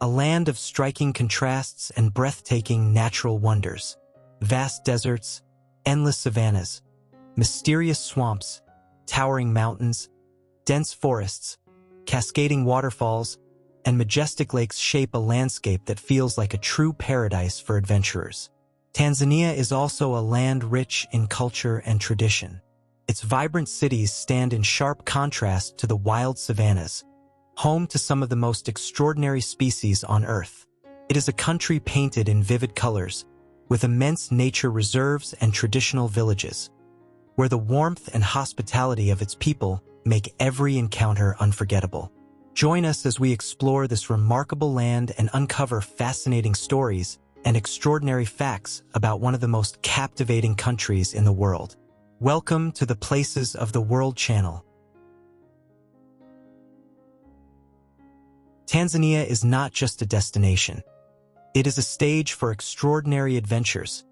a land of striking contrasts and breathtaking natural wonders. Vast deserts, endless savannas, mysterious swamps, towering mountains, dense forests, cascading waterfalls, and majestic lakes shape a landscape that feels like a true paradise for adventurers. Tanzania is also a land rich in culture and tradition. Its vibrant cities stand in sharp contrast to the wild savannas, home to some of the most extraordinary species on Earth. It is a country painted in vivid colors, with immense nature reserves and traditional villages, where the warmth and hospitality of its people make every encounter unforgettable. Join us as we explore this remarkable land and uncover fascinating stories and extraordinary facts about one of the most captivating countries in the world. Welcome to the Places of the World channel. Tanzania is not just a destination. It is a stage for extraordinary adventures,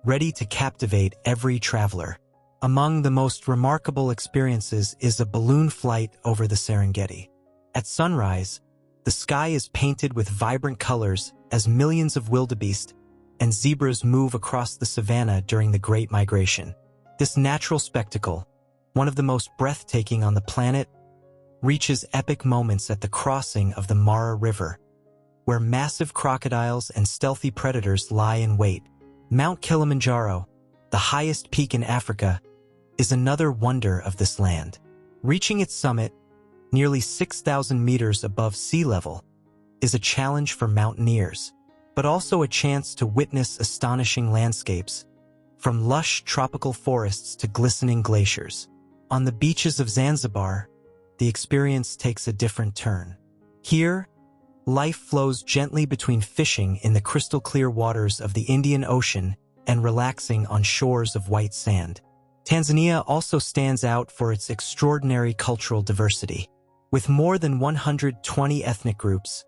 ready to captivate every traveler. Among the most remarkable experiences is a balloon flight over the Serengeti. At sunrise, the sky is painted with vibrant colors as millions of wildebeest and zebras move across the savanna during the Great Migration. This natural spectacle, one of the most breathtaking on the planet, reaches epic moments at the crossing of the Mara River, where massive crocodiles and stealthy predators lie in wait. Mount Kilimanjaro, the highest peak in Africa, is another wonder of this land. Reaching its summit, nearly 6,000 meters above sea level, is a challenge for mountaineers, but also a chance to witness astonishing landscapes, from lush tropical forests to glistening glaciers. On the beaches of Zanzibar, the experience takes a different turn. Here, life flows gently between fishing in the crystal-clear waters of the Indian Ocean and relaxing on shores of white sand. Tanzania also stands out for its extraordinary cultural diversity. With more than 120 ethnic groups,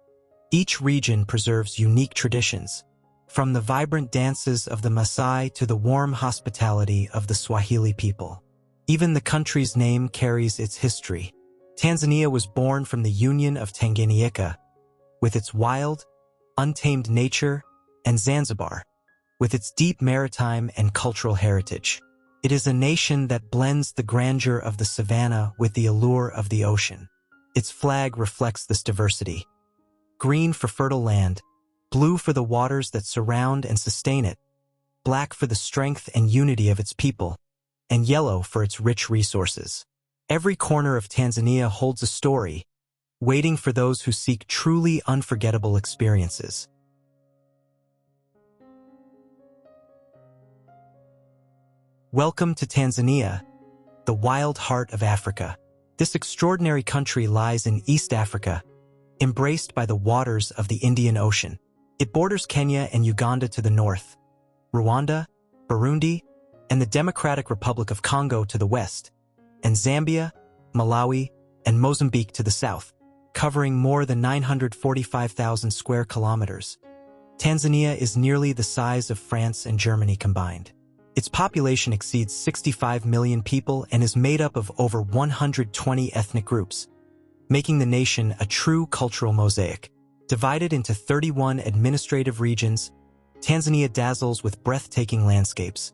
each region preserves unique traditions, from the vibrant dances of the Maasai to the warm hospitality of the Swahili people. Even the country's name carries its history. Tanzania was born from the union of Tanganyika, with its wild, untamed nature, and Zanzibar, with its deep maritime and cultural heritage. It is a nation that blends the grandeur of the savanna with the allure of the ocean. Its flag reflects this diversity. Green for fertile land, blue for the waters that surround and sustain it, black for the strength and unity of its people, and yellow for its rich resources. Every corner of Tanzania holds a story, waiting for those who seek truly unforgettable experiences. Welcome to Tanzania, the wild heart of Africa. This extraordinary country lies in East Africa, embraced by the waters of the Indian Ocean. It borders Kenya and Uganda to the north, Rwanda, Burundi, and the Democratic Republic of Congo to the west, and Zambia, Malawi, and Mozambique to the south, covering more than 945,000 square kilometers. Tanzania is nearly the size of France and Germany combined. Its population exceeds 65 million people and is made up of over 120 ethnic groups, making the nation a true cultural mosaic. Divided into 31 administrative regions, Tanzania dazzles with breathtaking landscapes,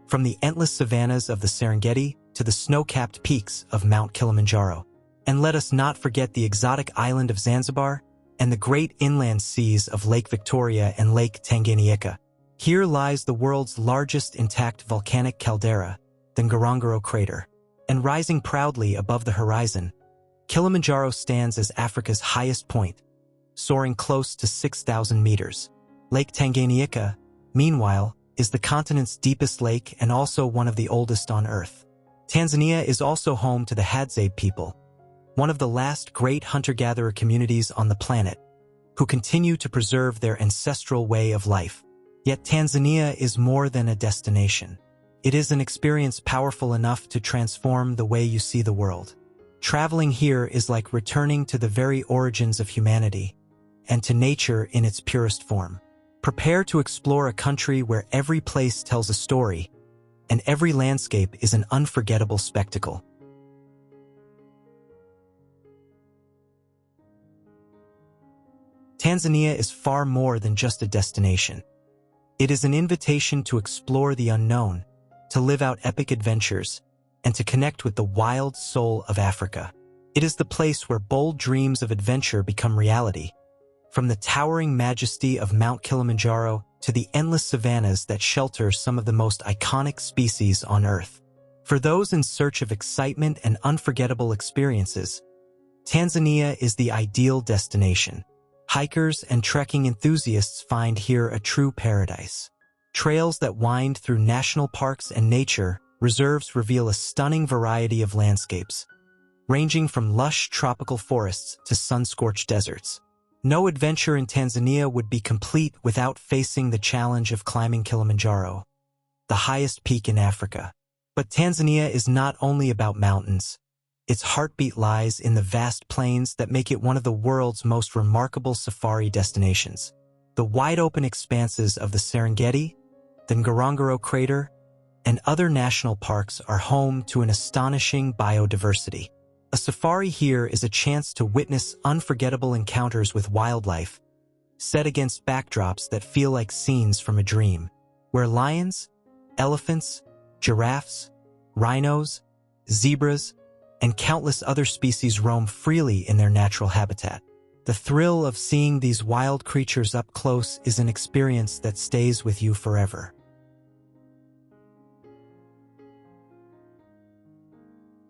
from the endless savannas of the Serengeti to the snow-capped peaks of Mount Kilimanjaro. And let us not forget the exotic island of Zanzibar and the great inland seas of Lake Victoria and Lake Tanganyika. Here lies the world's largest intact volcanic caldera, the Ngorongoro crater. And rising proudly above the horizon, Kilimanjaro stands as Africa's highest point, soaring close to 6,000 meters. Lake Tanganyika, meanwhile, is the continent's deepest lake and also one of the oldest on Earth. Tanzania is also home to the Hadzabe people, one of the last great hunter-gatherer communities on the planet, who continue to preserve their ancestral way of life. Yet Tanzania is more than a destination. It is an experience powerful enough to transform the way you see the world. Traveling here is like returning to the very origins of humanity and to nature in its purest form. Prepare to explore a country where every place tells a story and every landscape is an unforgettable spectacle. Tanzania is far more than just a destination. It is an invitation to explore the unknown, to live out epic adventures, and to connect with the wild soul of Africa. It is the place where bold dreams of adventure become reality, from the towering majesty of Mount Kilimanjaro to the endless savannas that shelter some of the most iconic species on Earth. For those in search of excitement and unforgettable experiences, Tanzania is the ideal destination. Hikers and trekking enthusiasts find here a true paradise. Trails that wind through national parks and nature reserves reveal a stunning variety of landscapes, ranging from lush tropical forests to sun-scorched deserts. No adventure in Tanzania would be complete without facing the challenge of climbing Kilimanjaro, the highest peak in Africa. But Tanzania is not only about mountains. Its heartbeat lies in the vast plains that make it one of the world's most remarkable safari destinations. The wide-open expanses of the Serengeti, the Ngorongoro Crater, and other national parks are home to an astonishing biodiversity. A safari here is a chance to witness unforgettable encounters with wildlife, set against backdrops that feel like scenes from a dream, where lions, elephants, giraffes, rhinos, zebras, and countless other species roam freely in their natural habitat. The thrill of seeing these wild creatures up close is an experience that stays with you forever.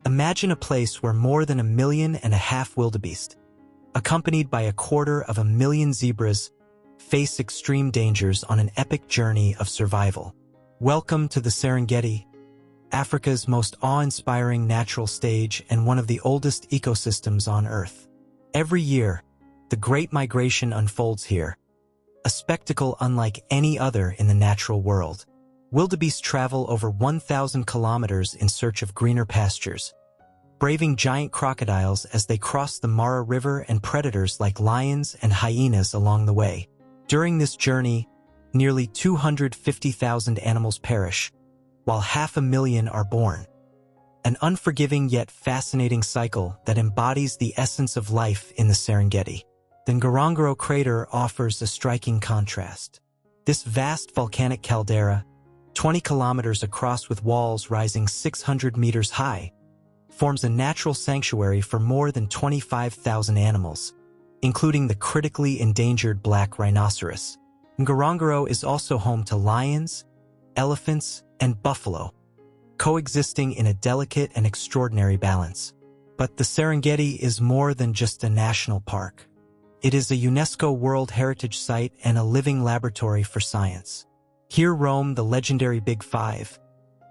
Imagine a place where more than 1.5 million wildebeest, accompanied by 250,000 zebras, face extreme dangers on an epic journey of survival. Welcome to the Serengeti, Africa's most awe-inspiring natural stage and one of the oldest ecosystems on Earth. Every year, the Great Migration unfolds here, a spectacle unlike any other in the natural world. Wildebeest travel over 1,000 kilometers in search of greener pastures, braving giant crocodiles as they cross the Mara River and predators like lions and hyenas along the way. During this journey, nearly 250,000 animals perish, while 500,000 are born. An unforgiving yet fascinating cycle that embodies the essence of life in the Serengeti. The Ngorongoro Crater offers a striking contrast. This vast volcanic caldera, 20 kilometers across with walls rising 600 meters high, forms a natural sanctuary for more than 25,000 animals, including the critically endangered black rhinoceros. Ngorongoro is also home to lions, elephants, and buffalo, coexisting in a delicate and extraordinary balance. But the Serengeti is more than just a national park. It is a UNESCO World Heritage Site and a living laboratory for science. Here roam the legendary Big Five,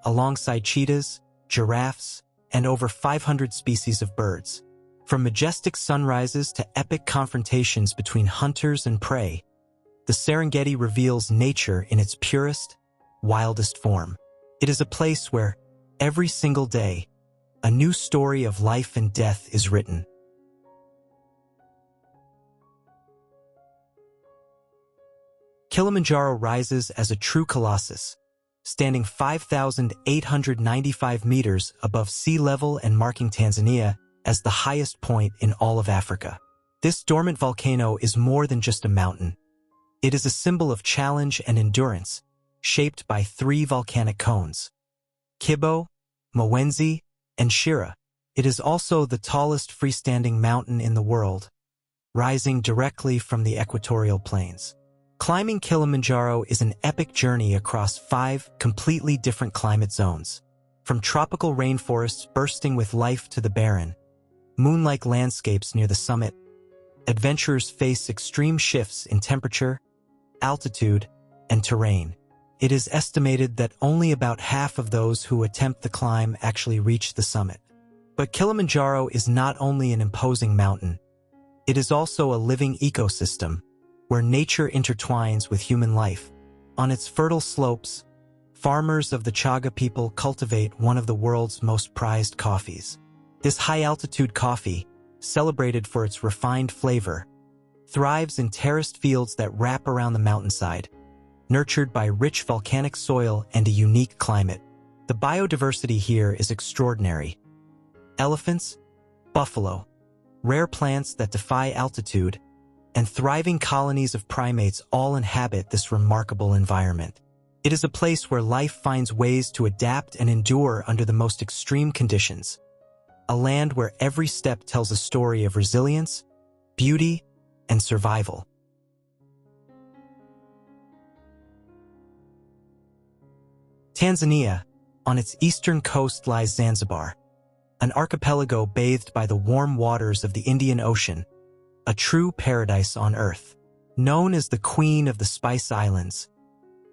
alongside cheetahs, giraffes, and over 500 species of birds. From majestic sunrises to epic confrontations between hunters and prey, the Serengeti reveals nature in its purest, wildest form. It is a place where, every single day, a new story of life and death is written. Kilimanjaro rises as a true colossus, standing 5,895 meters above sea level and marking Tanzania as the highest point in all of Africa. This dormant volcano is more than just a mountain. It is a symbol of challenge and endurance, shaped by 3 volcanic cones: Kibo, Mwenzi, and Shira. It is also the tallest freestanding mountain in the world, rising directly from the equatorial plains. Climbing Kilimanjaro is an epic journey across 5 completely different climate zones, from tropical rainforests bursting with life to the barren, moon-like landscapes near the summit. Adventurers face extreme shifts in temperature, altitude, and terrain. It is estimated that only about half of those who attempt the climb actually reach the summit. But Kilimanjaro is not only an imposing mountain, it is also a living ecosystem where nature intertwines with human life. On its fertile slopes, farmers of the Chaga people cultivate one of the world's most prized coffees. This high-altitude coffee, celebrated for its refined flavor, thrives in terraced fields that wrap around the mountainside, nurtured by rich volcanic soil and a unique climate. The biodiversity here is extraordinary. Elephants, buffalo, rare plants that defy altitude, and thriving colonies of primates all inhabit this remarkable environment. It is a place where life finds ways to adapt and endure under the most extreme conditions. A land where every step tells a story of resilience, beauty, and survival. Tanzania. On its eastern coast lies Zanzibar, an archipelago bathed by the warm waters of the Indian Ocean, a true paradise on earth. Known as the Queen of the Spice Islands,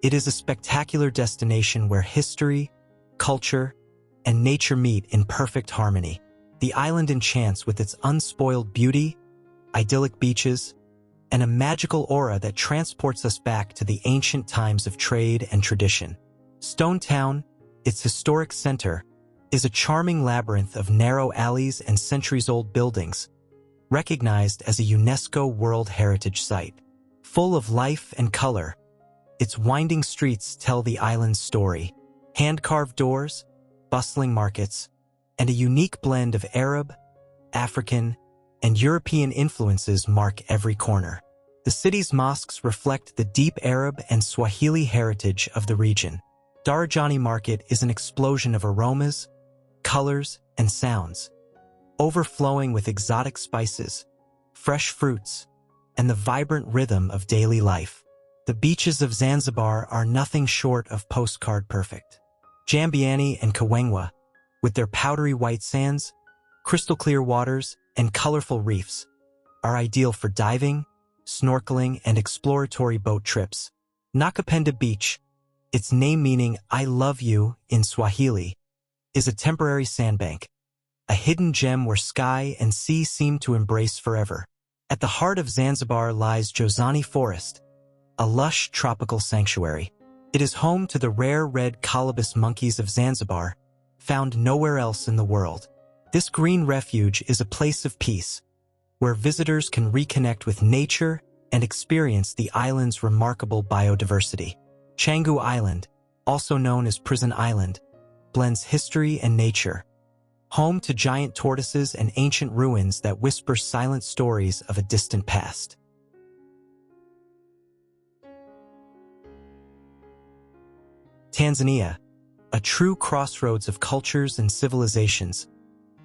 it is a spectacular destination where history, culture, and nature meet in perfect harmony. The island enchants with its unspoiled beauty, idyllic beaches, and a magical aura that transports us back to the ancient times of trade and tradition. Stone Town, its historic center, is a charming labyrinth of narrow alleys and centuries-old buildings, recognized as a UNESCO World Heritage Site. Full of life and color, its winding streets tell the island's story. Hand-carved doors, bustling markets, and a unique blend of Arab, African, and European influences mark every corner. The city's mosques reflect the deep Arab and Swahili heritage of the region. Darajani Market is an explosion of aromas, colors, and sounds, overflowing with exotic spices, fresh fruits, and the vibrant rhythm of daily life. The beaches of Zanzibar are nothing short of postcard perfect. Jambiani and Kawengwa, with their powdery white sands, crystal-clear waters, and colorful reefs, are ideal for diving, snorkeling, and exploratory boat trips. Nakapenda Beach, its name meaning "I love you" in Swahili, is a temporary sandbank, a hidden gem where sky and sea seem to embrace forever. At the heart of Zanzibar lies Jozani Forest, a lush tropical sanctuary. It is home to the rare red colobus monkeys of Zanzibar, found nowhere else in the world. This green refuge is a place of peace, where visitors can reconnect with nature and experience the island's remarkable biodiversity. Canggu Island, also known as Prison Island, blends history and nature, home to giant tortoises and ancient ruins that whisper silent stories of a distant past. Tanzania, a true crossroads of cultures and civilizations,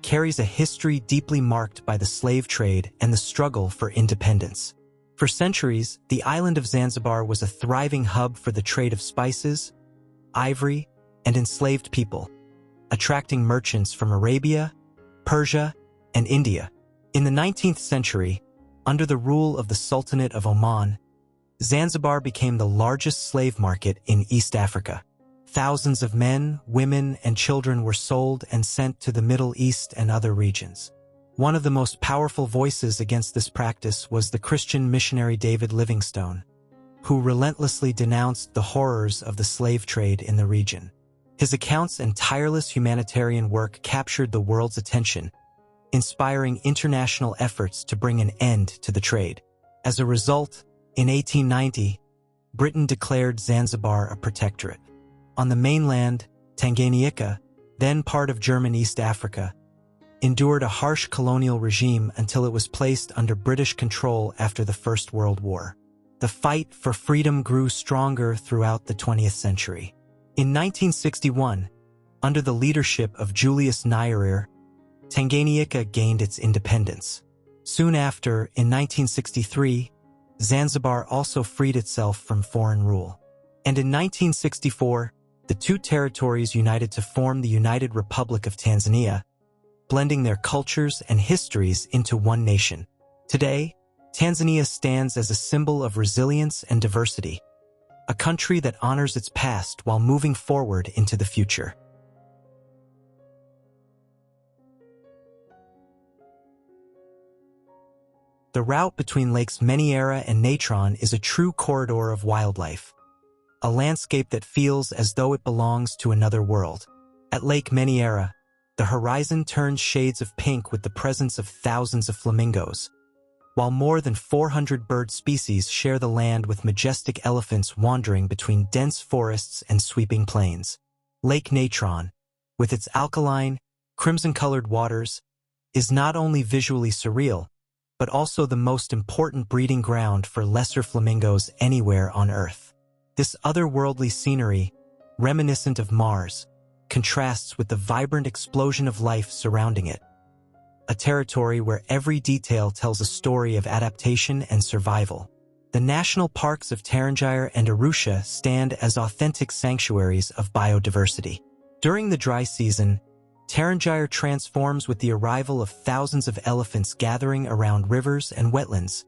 carries a history deeply marked by the slave trade and the struggle for independence. For centuries, the island of Zanzibar was a thriving hub for the trade of spices, ivory, and enslaved people, attracting merchants from Arabia, Persia, and India. In the 19th century, under the rule of the Sultanate of Oman, Zanzibar became the largest slave market in East Africa. Thousands of men, women, and children were sold and sent to the Middle East and other regions. One of the most powerful voices against this practice was the Christian missionary David Livingstone, who relentlessly denounced the horrors of the slave trade in the region. His accounts and tireless humanitarian work captured the world's attention, inspiring international efforts to bring an end to the trade. As a result, in 1890, Britain declared Zanzibar a protectorate. On the mainland, Tanganyika, then part of German East Africa, endured a harsh colonial regime until it was placed under British control after the First World War. The fight for freedom grew stronger throughout the 20th century. In 1961, under the leadership of Julius Nyerere, Tanganyika gained its independence. Soon after, in 1963, Zanzibar also freed itself from foreign rule. And in 1964, the two territories united to form the United Republic of Tanzania, blending their cultures and histories into one nation. Today, Tanzania stands as a symbol of resilience and diversity, a country that honors its past while moving forward into the future. The route between Lakes Manyara and Natron is a true corridor of wildlife, a landscape that feels as though it belongs to another world. At Lake Manyara, the horizon turns shades of pink with the presence of thousands of flamingos, while more than 400 bird species share the land with majestic elephants wandering between dense forests and sweeping plains. Lake Natron, with its alkaline, crimson-colored waters, is not only visually surreal, but also the most important breeding ground for lesser flamingos anywhere on Earth. This otherworldly scenery, reminiscent of Mars, contrasts with the vibrant explosion of life surrounding it. A territory where every detail tells a story of adaptation and survival. The national parks of Tarangire and Arusha stand as authentic sanctuaries of biodiversity. During the dry season, Tarangire transforms with the arrival of thousands of elephants gathering around rivers and wetlands,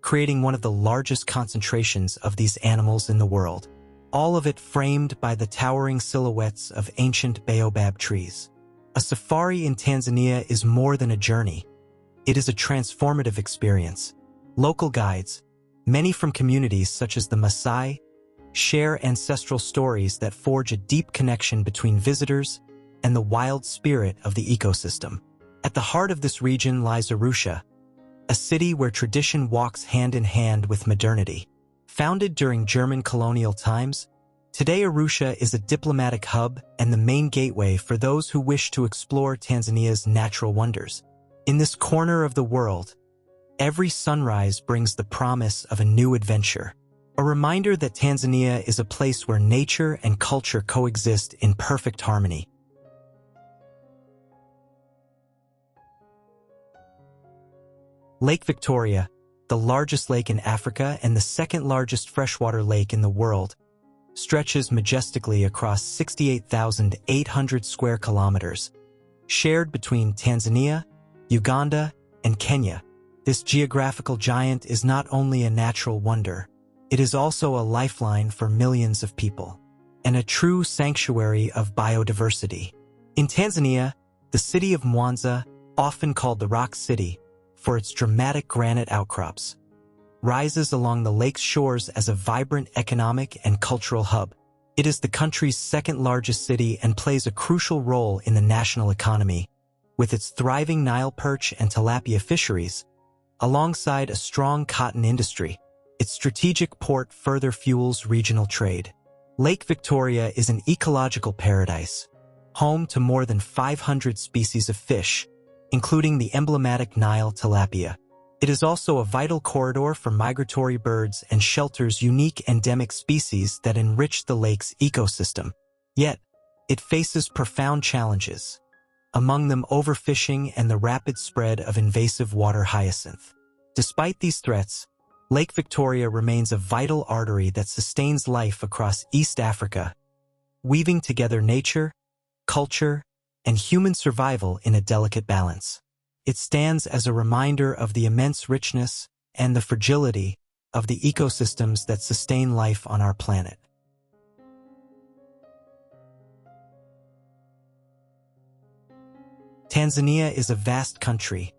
creating one of the largest concentrations of these animals in the world. All of it framed by the towering silhouettes of ancient baobab trees. A safari in Tanzania is more than a journey. It is a transformative experience. Local guides, many from communities such as the Maasai, share ancestral stories that forge a deep connection between visitors and the wild spirit of the ecosystem. At the heart of this region lies Arusha, a city where tradition walks hand in hand with modernity. Founded during German colonial times, today Arusha is a diplomatic hub and the main gateway for those who wish to explore Tanzania's natural wonders. In this corner of the world, every sunrise brings the promise of a new adventure, a reminder that Tanzania is a place where nature and culture coexist in perfect harmony. Lake Victoria, the largest lake in Africa and the second largest freshwater lake in the world, stretches majestically across 68,800 square kilometers, shared between Tanzania, Uganda, and Kenya. This geographical giant is not only a natural wonder, it is also a lifeline for millions of people, and a true sanctuary of biodiversity. In Tanzania, the city of Mwanza, often called the Rock City, for its dramatic granite outcrops, rises along the lake's shores as a vibrant economic and cultural hub. It is the country's second-largest city and plays a crucial role in the national economy, with its thriving Nile perch and tilapia fisheries, alongside a strong cotton industry. Its strategic port further fuels regional trade. Lake Victoria is an ecological paradise, home to more than 500 species of fish, including the emblematic Nile tilapia. It is also a vital corridor for migratory birds and shelters unique endemic species that enrich the lake's ecosystem. Yet, it faces profound challenges, among them overfishing and the rapid spread of invasive water hyacinth. Despite these threats, Lake Victoria remains a vital artery that sustains life across East Africa, weaving together nature, culture, and human survival in a delicate balance. It stands as a reminder of the immense richness and the fragility of the ecosystems that sustain life on our planet. Tanzania is a vast country,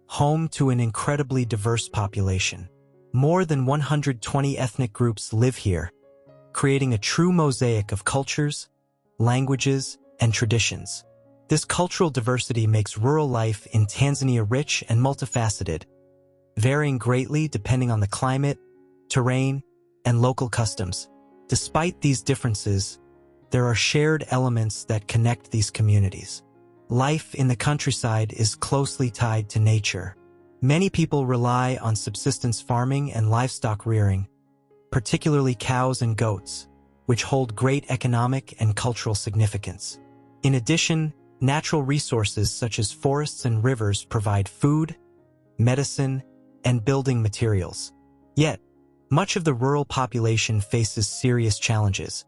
home to an incredibly diverse population. More than 120 ethnic groups live here, creating a true mosaic of cultures, languages, and traditions. This cultural diversity makes rural life in Tanzania rich and multifaceted, varying greatly depending on the climate, terrain, and local customs. Despite these differences, there are shared elements that connect these communities. Life in the countryside is closely tied to nature. Many people rely on subsistence farming and livestock rearing, particularly cows and goats, which hold great economic and cultural significance. In addition, natural resources such as forests and rivers provide food, medicine, and building materials. Yet, much of the rural population faces serious challenges,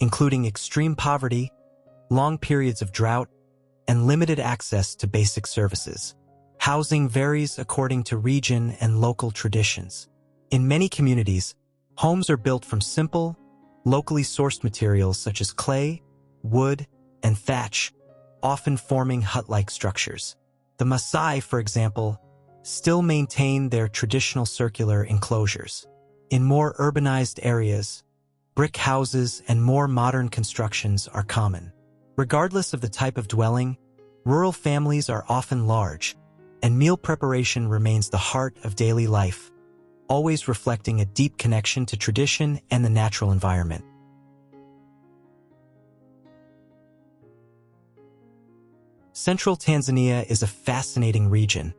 including extreme poverty, long periods of drought, and limited access to basic services. Housing varies according to region and local traditions. In many communities, homes are built from simple, locally sourced materials such as clay, wood, and thatch, often forming hut-like structures. The Maasai, for example, still maintain their traditional circular enclosures. In more urbanized areas, brick houses and more modern constructions are common. Regardless of the type of dwelling, rural families are often large, and meal preparation remains the heart of daily life, always reflecting a deep connection to tradition and the natural environment. Central Tanzania is a fascinating region,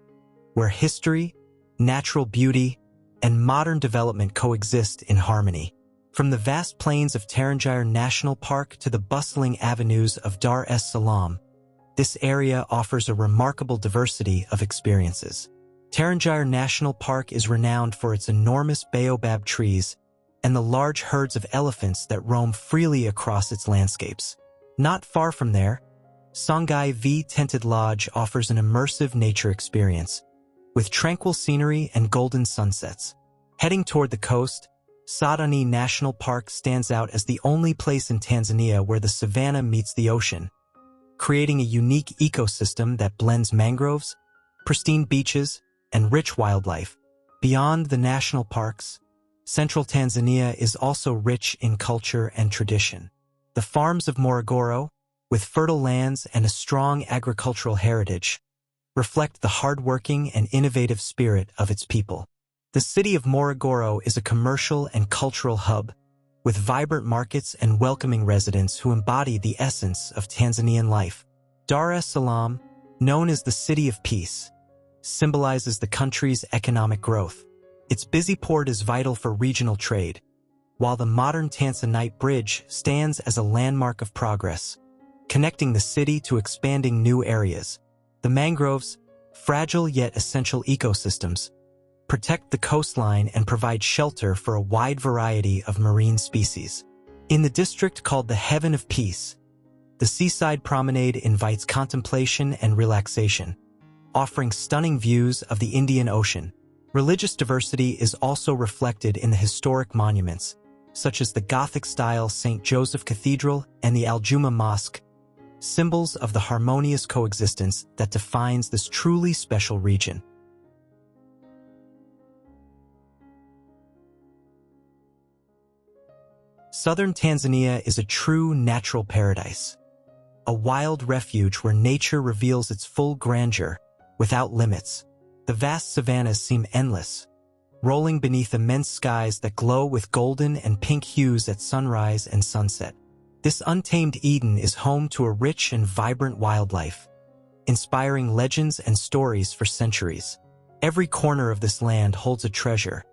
where history, natural beauty, and modern development coexist in harmony. From the vast plains of Tarangire National Park to the bustling avenues of Dar es Salaam, this area offers a remarkable diversity of experiences. Tarangire National Park is renowned for its enormous baobab trees and the large herds of elephants that roam freely across its landscapes. Not far from there, Songhai V Tented Lodge offers an immersive nature experience, with tranquil scenery and golden sunsets. Heading toward the coast, Sadani National Park stands out as the only place in Tanzania where the savanna meets the ocean, creating a unique ecosystem that blends mangroves, pristine beaches, and rich wildlife. Beyond the national parks, central Tanzania is also rich in culture and tradition. The farms of Morogoro, with fertile lands and a strong agricultural heritage, reflect the hardworking and innovative spirit of its people. The city of Morogoro is a commercial and cultural hub, with vibrant markets and welcoming residents who embody the essence of Tanzanian life. Dar es Salaam, known as the City of Peace, symbolizes the country's economic growth. Its busy port is vital for regional trade, while the modern Tanzanite Bridge stands as a landmark of progress, connecting the city to expanding new areas. The mangroves, fragile yet essential ecosystems, protect the coastline and provide shelter for a wide variety of marine species. In the district called the Heaven of Peace, the seaside promenade invites contemplation and relaxation, offering stunning views of the Indian Ocean. Religious diversity is also reflected in the historic monuments, such as the Gothic-style St. Joseph Cathedral and the Al-Juma Mosque, symbols of the harmonious coexistence that defines this truly special region. Southern Tanzania is a true natural paradise, a wild refuge where nature reveals its full grandeur without limits. The vast savannas seem endless, rolling beneath immense skies that glow with golden and pink hues at sunrise and sunset. This untamed Eden is home to a rich and vibrant wildlife, inspiring legends and stories for centuries. Every corner of this land holds a treasure.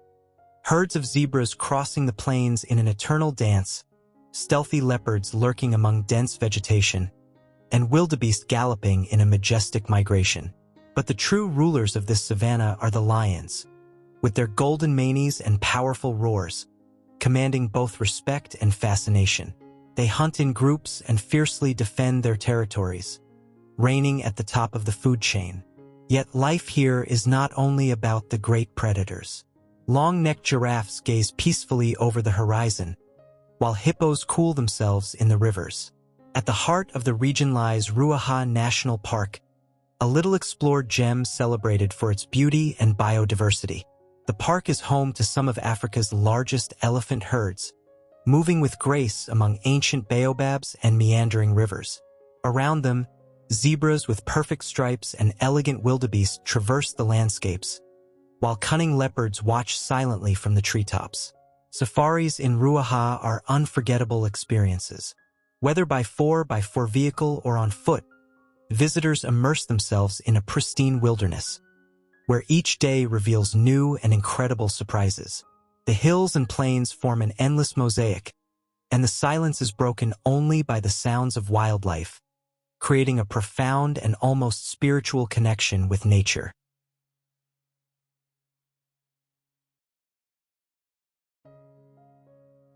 Herds of zebras crossing the plains in an eternal dance, stealthy leopards lurking among dense vegetation, and wildebeest galloping in a majestic migration. But the true rulers of this savanna are the lions, with their golden manes and powerful roars, commanding both respect and fascination. They hunt in groups and fiercely defend their territories, reigning at the top of the food chain. Yet life here is not only about the great predators. Long-necked giraffes gaze peacefully over the horizon, while hippos cool themselves in the rivers. At the heart of the region lies Ruaha National Park, a little explored gem celebrated for its beauty and biodiversity. The park is home to some of Africa's largest elephant herds, moving with grace among ancient baobabs and meandering rivers. Around them, zebras with perfect stripes and elegant wildebeest traverse the landscapes, while cunning leopards watch silently from the treetops. Safaris in Ruaha are unforgettable experiences. Whether by 4x4 vehicle or on foot, visitors immerse themselves in a pristine wilderness, where each day reveals new and incredible surprises. The hills and plains form an endless mosaic, and the silence is broken only by the sounds of wildlife, creating a profound and almost spiritual connection with nature.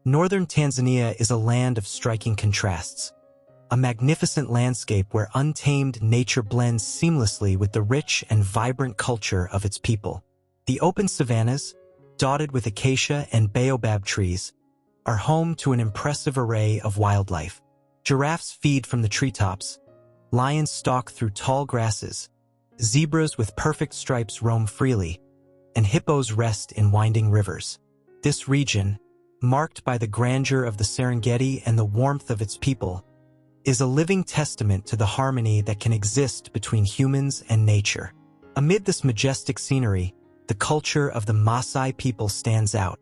Northern Tanzania is a land of striking contrasts, a magnificent landscape where untamed nature blends seamlessly with the rich and vibrant culture of its people. The open savannas, dotted with acacia and baobab trees, are home to an impressive array of wildlife. Giraffes feed from the treetops, lions stalk through tall grasses, zebras with perfect stripes roam freely, and hippos rest in winding rivers. This region, marked by the grandeur of the Serengeti and the warmth of its people, is a living testament to the harmony that can exist between humans and nature. Amid this majestic scenery, the culture of the Maasai people stands out,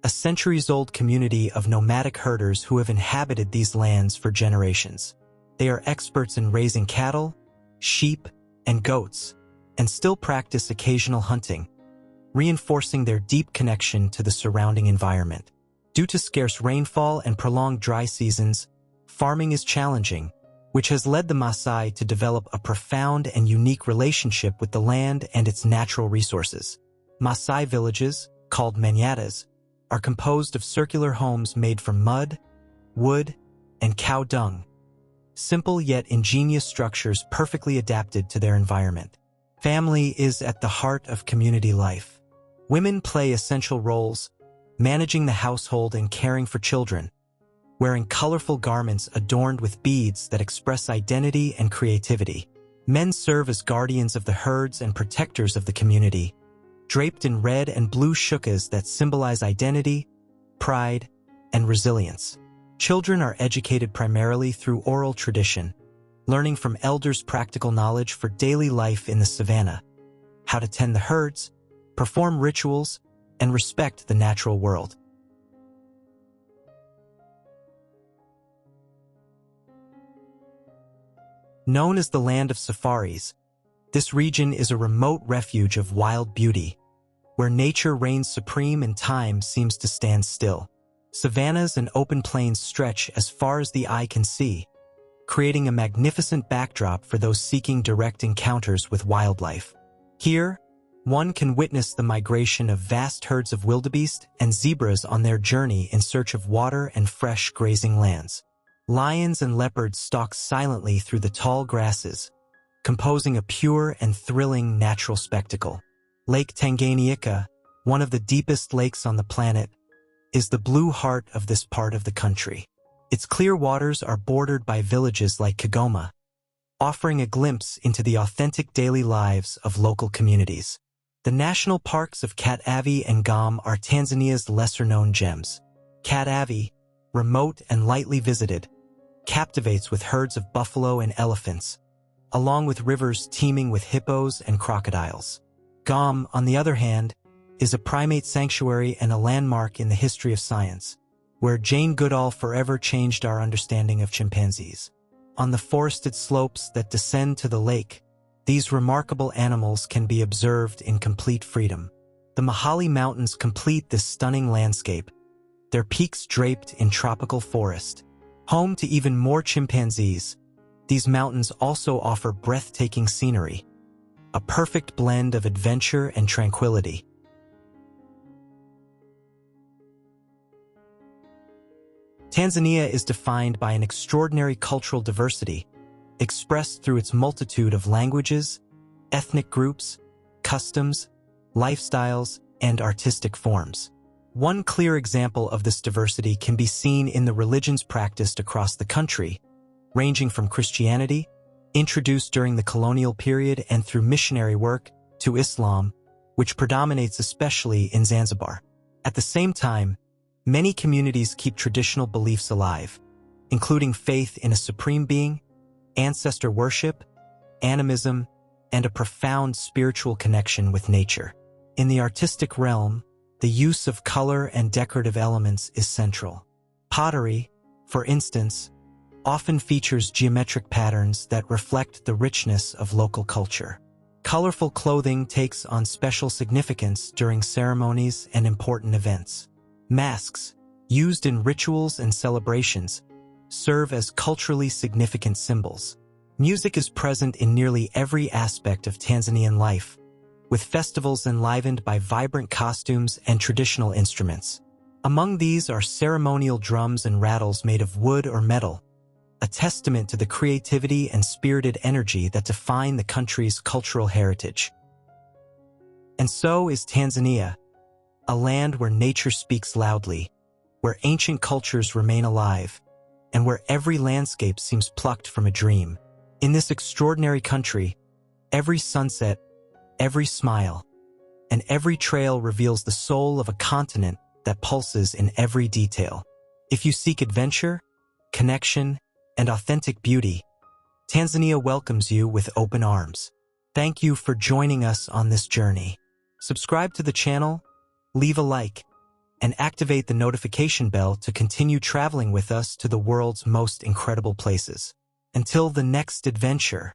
a centuries-old community of nomadic herders who have inhabited these lands for generations. They are experts in raising cattle, sheep, and goats, and still practice occasional hunting, reinforcing their deep connection to the surrounding environment. Due to scarce rainfall and prolonged dry seasons, farming is challenging, which has led the Maasai to develop a profound and unique relationship with the land and its natural resources. Maasai villages, called manyatas, are composed of circular homes made from mud, wood, and cow dung. Simple yet ingenious structures perfectly adapted to their environment. Family is at the heart of community life. Women play essential roles, managing the household and caring for children, wearing colorful garments adorned with beads that express identity and creativity. Men serve as guardians of the herds and protectors of the community, draped in red and blue shukas that symbolize identity, pride, and resilience. Children are educated primarily through oral tradition, learning from elders practical knowledge for daily life in the savannah, how to tend the herds, perform rituals, and respect the natural world. Known as the land of safaris, this region is a remote refuge of wild beauty, where nature reigns supreme and time seems to stand still. Savannas and open plains stretch as far as the eye can see, creating a magnificent backdrop for those seeking direct encounters with wildlife. Here, one can witness the migration of vast herds of wildebeest and zebras on their journey in search of water and fresh grazing lands. Lions and leopards stalk silently through the tall grasses, composing a pure and thrilling natural spectacle. Lake Tanganyika, one of the deepest lakes on the planet, is the blue heart of this part of the country. Its clear waters are bordered by villages like Kigoma, offering a glimpse into the authentic daily lives of local communities. The national parks of Katavi and Gombe are Tanzania's lesser-known gems. Katavi, remote and lightly visited, captivates with herds of buffalo and elephants, along with rivers teeming with hippos and crocodiles. Gombe, on the other hand, is a primate sanctuary and a landmark in the history of science, where Jane Goodall forever changed our understanding of chimpanzees. On the forested slopes that descend to the lake, these remarkable animals can be observed in complete freedom. The Mahale Mountains complete this stunning landscape, their peaks draped in tropical forest. Home to even more chimpanzees, these mountains also offer breathtaking scenery, a perfect blend of adventure and tranquility. Tanzania is defined by an extraordinary cultural diversity, expressed through its multitude of languages, ethnic groups, customs, lifestyles, and artistic forms. One clear example of this diversity can be seen in the religions practiced across the country, ranging from Christianity, introduced during the colonial period and through missionary work, to Islam, which predominates especially in Zanzibar. At the same time, many communities keep traditional beliefs alive, including faith in a supreme being, ancestor worship, animism, and a profound spiritual connection with nature. In the artistic realm, the use of color and decorative elements is central. Pottery, for instance, often features geometric patterns that reflect the richness of local culture. Colorful clothing takes on special significance during ceremonies and important events. Masks, used in rituals and celebrations, serve as culturally significant symbols. Music is present in nearly every aspect of Tanzanian life, with festivals enlivened by vibrant costumes and traditional instruments. Among these are ceremonial drums and rattles made of wood or metal, a testament to the creativity and spirited energy that define the country's cultural heritage. And so is Tanzania, a land where nature speaks loudly, where ancient cultures remain alive, and where every landscape seems plucked from a dream. In this extraordinary country, every sunset, every smile, and every trail reveals the soul of a continent that pulses in every detail. If you seek adventure, connection, and authentic beauty, Tanzania welcomes you with open arms. Thank you for joining us on this journey. Subscribe to the channel, leave a like, and activate the notification bell to continue traveling with us to the world's most incredible places. Until the next adventure.